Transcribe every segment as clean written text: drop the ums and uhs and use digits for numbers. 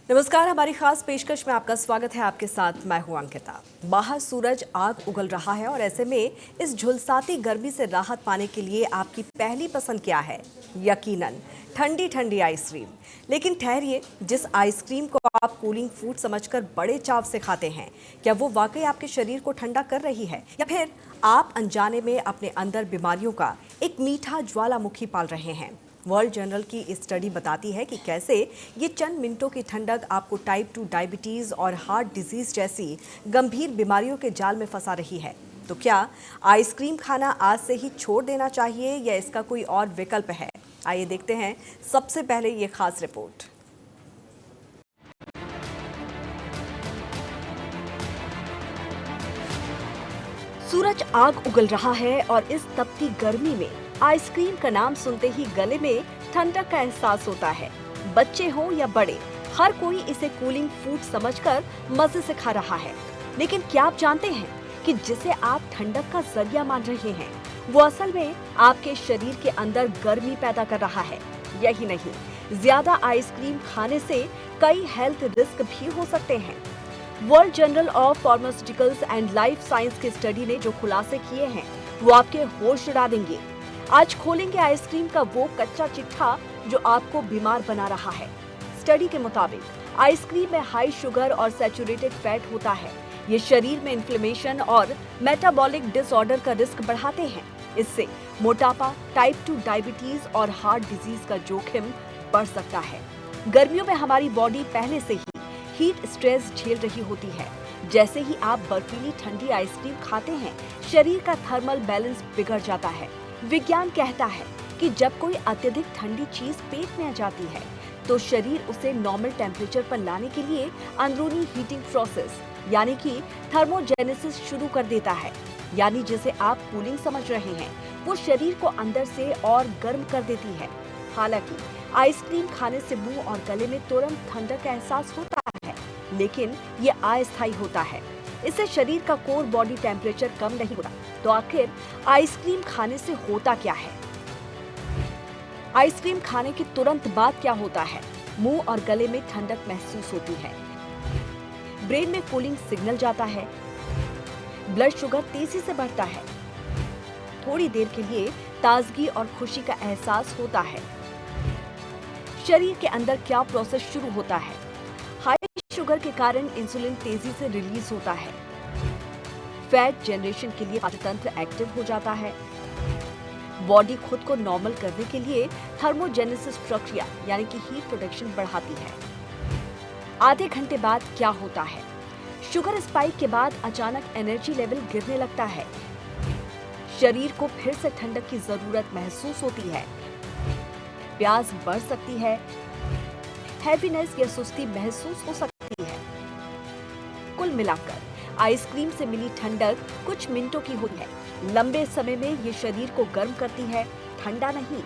नमस्कार, हमारी खास पेशकश में आपका स्वागत है। आपके साथ मैं हूं अंकिता। बाहर सूरज आग उगल रहा है और ऐसे में इस झुलसाती गर्मी से राहत पाने के लिए आपकी पहली पसंद क्या है? यकीनन ठंडी ठंडी आइसक्रीम। लेकिन ठहरिए, जिस आइसक्रीम को आप कूलिंग फूड समझकर बड़े चाव से खाते हैं, क्या वो वाकई आपके शरीर को ठंडा कर रही है, या फिर आप अनजाने में अपने अंदर बीमारियों का एक मीठा ज्वालामुखी पाल रहे हैं? वर्ल्ड जर्नल की इस स्टडी बताती है कि कैसे ये चंद मिनटों की ठंडक आपको टाइप 2 डायबिटीज और हार्ट डिजीज जैसी गंभीर बीमारियों के जाल में फंसा रही है। तो क्या आइसक्रीम खाना आज से ही छोड़ देना चाहिए, या इसका कोई और विकल्प है? आइए देखते हैं सबसे पहले ये खास रिपोर्ट। सूरज आग उगल रहा है और इस तपती गर्मी में आइसक्रीम का नाम सुनते ही गले में ठंडक का एहसास होता है। बच्चे हो या बड़े, हर कोई इसे कूलिंग फूड समझकर मजे से खा रहा है। लेकिन क्या आप जानते हैं कि जिसे आप ठंडक का जरिया मान रहे हैं, वो असल में आपके शरीर के अंदर गर्मी पैदा कर रहा है। यही नहीं, ज्यादा आइसक्रीम खाने से कई हेल्थ रिस्क भी हो सकते हैं। World journal of pharmaceuticals and life science की स्टडी ने जो खुलासे किए हैं, वो आपके होश उड़ा देंगे। आज खोलेंगे आइसक्रीम का वो कच्चा चिट्ठा जो आपको बीमार बना रहा है। स्टडी के मुताबिक आइसक्रीम में हाई शुगर और सैचुरेटेड फैट होता है। ये शरीर में इन्फ्लेमेशन और मेटाबॉलिक डिसऑर्डर का रिस्क बढ़ाते हैं। इससे मोटापा, टाइप 2 डायबिटीज और हार्ट डिजीज का जोखिम बढ़ सकता है। गर्मियों में हमारी बॉडी पहले से ही हीट स्ट्रेस झेल रही होती है। जैसे ही आप बर्फीली ठंडी आइसक्रीम खाते हैं, शरीर का थर्मल बैलेंस बिगड़ जाता है। विज्ञान कहता है कि जब कोई अत्यधिक ठंडी चीज पेट में आ जाती है, तो शरीर उसे नॉर्मल टेम्परेचर पर लाने के लिए अंदरूनी हीटिंग प्रोसेस यानी कि थर्मोजेनेसिस शुरू कर देता है। यानी जिसे आप कूलिंग समझ रहे हैं, वो शरीर को अंदर से और गर्म कर देती है। हालांकि आइसक्रीम खाने से मुंह और गले में तुरंत ठंडक का एहसास होता है, लेकिन ये अस्थायी होता है। इससे शरीर का कोर बॉडी टेम्परेचर कम नहीं होता। तो आखिर आइसक्रीम खाने से होता क्या है? आइसक्रीम खाने के तुरंत बाद क्या होता है? मुंह और गले में ठंडक महसूस होती है, ब्रेन में कूलिंग सिग्नल जाता है, ब्लड शुगर तेजी से बढ़ता है, थोड़ी देर के लिए ताजगी और खुशी का एहसास होता है। शरीर के अंदर क्या प्रोसेस शुरू होता है? हाई शुगर के कारण इंसुलिन तेजी से रिलीज होता है। फैट जनरेशन के लिए पाचन तंत्र एक्टिव हो जाता है। बॉडी खुद को नॉर्मल करने के लिए थर्मोजेनेसिस प्रक्रिया यानी कि हीट प्रोडक्शन बढ़ाती है। आधे घंटे बाद क्या होता है? शुगर स्पाइक के बाद अचानक एनर्जी लेवल गिरने लगता है। शरीर को फिर से ठंडक की जरूरत महसूस होती है। प्यास बढ़ सकती है, हैवीनेस या सुस्ती महसूस हो सकती है। कुल मिलाकर आइसक्रीम से मिली ठंडक कुछ मिनटों की होती है। लंबे समय में ये शरीर को गर्म करती है, ठंडा नहीं।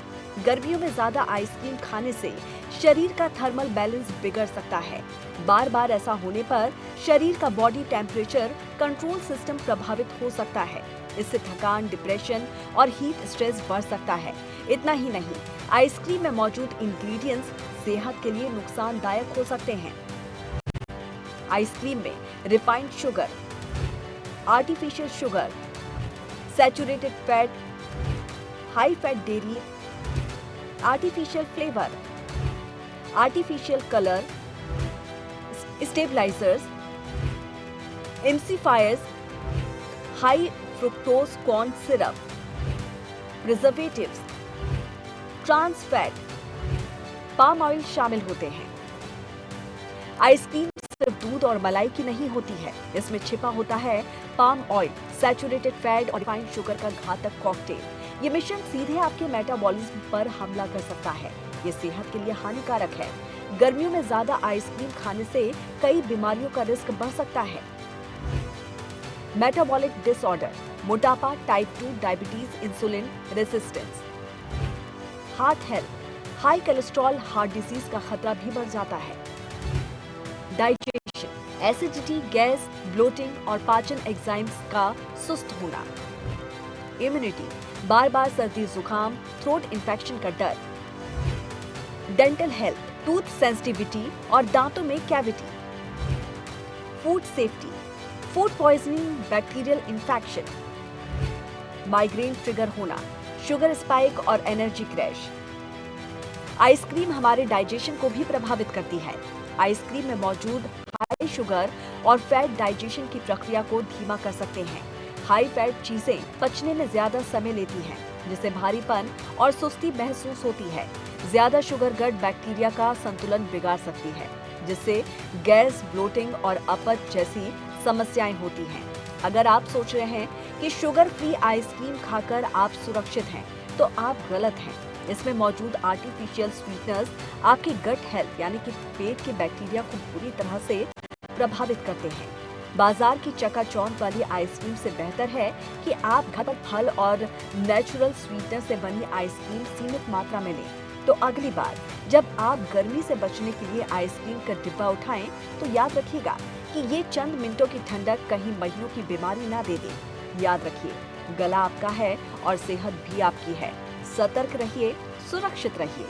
गर्मियों में ज्यादा आइसक्रीम खाने से शरीर का थर्मल बैलेंस बिगड़ सकता है। बार बार ऐसा होने पर शरीर का बॉडी टेम्परेचर कंट्रोल सिस्टम प्रभावित हो सकता है। इससे थकान, डिप्रेशन और हीट स्ट्रेस बढ़ सकता है। इतना ही नहीं, आइसक्रीम में मौजूद इंग्रेडिएंट्स सेहत के लिए नुकसानदायक हो सकते हैं। आइसक्रीम में refined sugar, artificial sugar, saturated fat, high fat dairy, artificial flavour, artificial colour, stabilisers, amplifiers, high fructose corn syrup, preservatives, trans fat, palm oil शामिल होते हैं। आइसक्रीम सिर्फ दूध और मलाई की नहीं होती है, इसमें छिपा होता है पाम ऑयल, सैचुरेटेड फैट और रिफाइंड शुगर का घातक कॉकटेल। ये मिश्रण सीधे आपके मेटाबॉलिज्म पर हमला कर सकता है। ये सेहत के लिए हानिकारक है। गर्मियों में ज्यादा आइसक्रीम खाने से कई बीमारियों का रिस्क बढ़ सकता है। मेटाबॉलिक डिसऑर्डर, मोटापा, type 2 diabetes, insulin resistance, heart health, high cholesterol, heart disease का खतरा भी बढ़ जाता है। डाइजेशन, एसिडिटी, गैस, ब्लोटिंग और पाचन एंजाइम्स का सुस्त होना। इम्यूनिटी, बार बार सर्दी जुकाम, थ्रोट इन्फेक्शन का डर। डेंटल हेल्थ, टूथ सेंसिटिविटी और दांतों में cavity. Food safety, food poisoning, bacterial infection, migraine trigger होना, शुगर स्पाइक और एनर्जी क्रैश। आइसक्रीम हमारे डाइजेशन को भी प्रभावित करती है। आइसक्रीम में मौजूद हाई शुगर और फैट डाइजेशन की प्रक्रिया को धीमा कर सकते हैं। हाई फैट चीजें पचने में ज्यादा समय लेती हैं, जिससे भारीपन और सुस्ती महसूस होती है। ज्यादा शुगर गट बैक्टीरिया का संतुलन बिगाड़ सकती है, जिससे गैस, ब्लोटिंग और अपच जैसी समस्याएं होती हैं। अगर आप सोच रहे हैं कि शुगर फ्री आइसक्रीम खाकर आप सुरक्षित हैं, तो आप गलत हैं। इसमें मौजूद आर्टिफिशियल स्वीटनर्स आपकी गट हेल्थ यानी कि पेट के बैक्टीरिया को बुरी तरह से प्रभावित करते हैं। बाजार की चकाचौंध वाली आइसक्रीम से बेहतर है कि आप घर पर फल और नेचुरल स्वीटनर से बनी आइसक्रीम सीमित मात्रा में लें। तो अगली बार जब आप गर्मी से बचने के लिए आइसक्रीम का डिब्बा उठाएं, तो याद रखिएगा कि ये चंद मिनटों की ठंडक कहीं महीनों की बीमारी ना दे दे। याद रखिए, गला आपका है और सेहत भी आपकी है। सतर्क रहिए, सुरक्षित रहिए।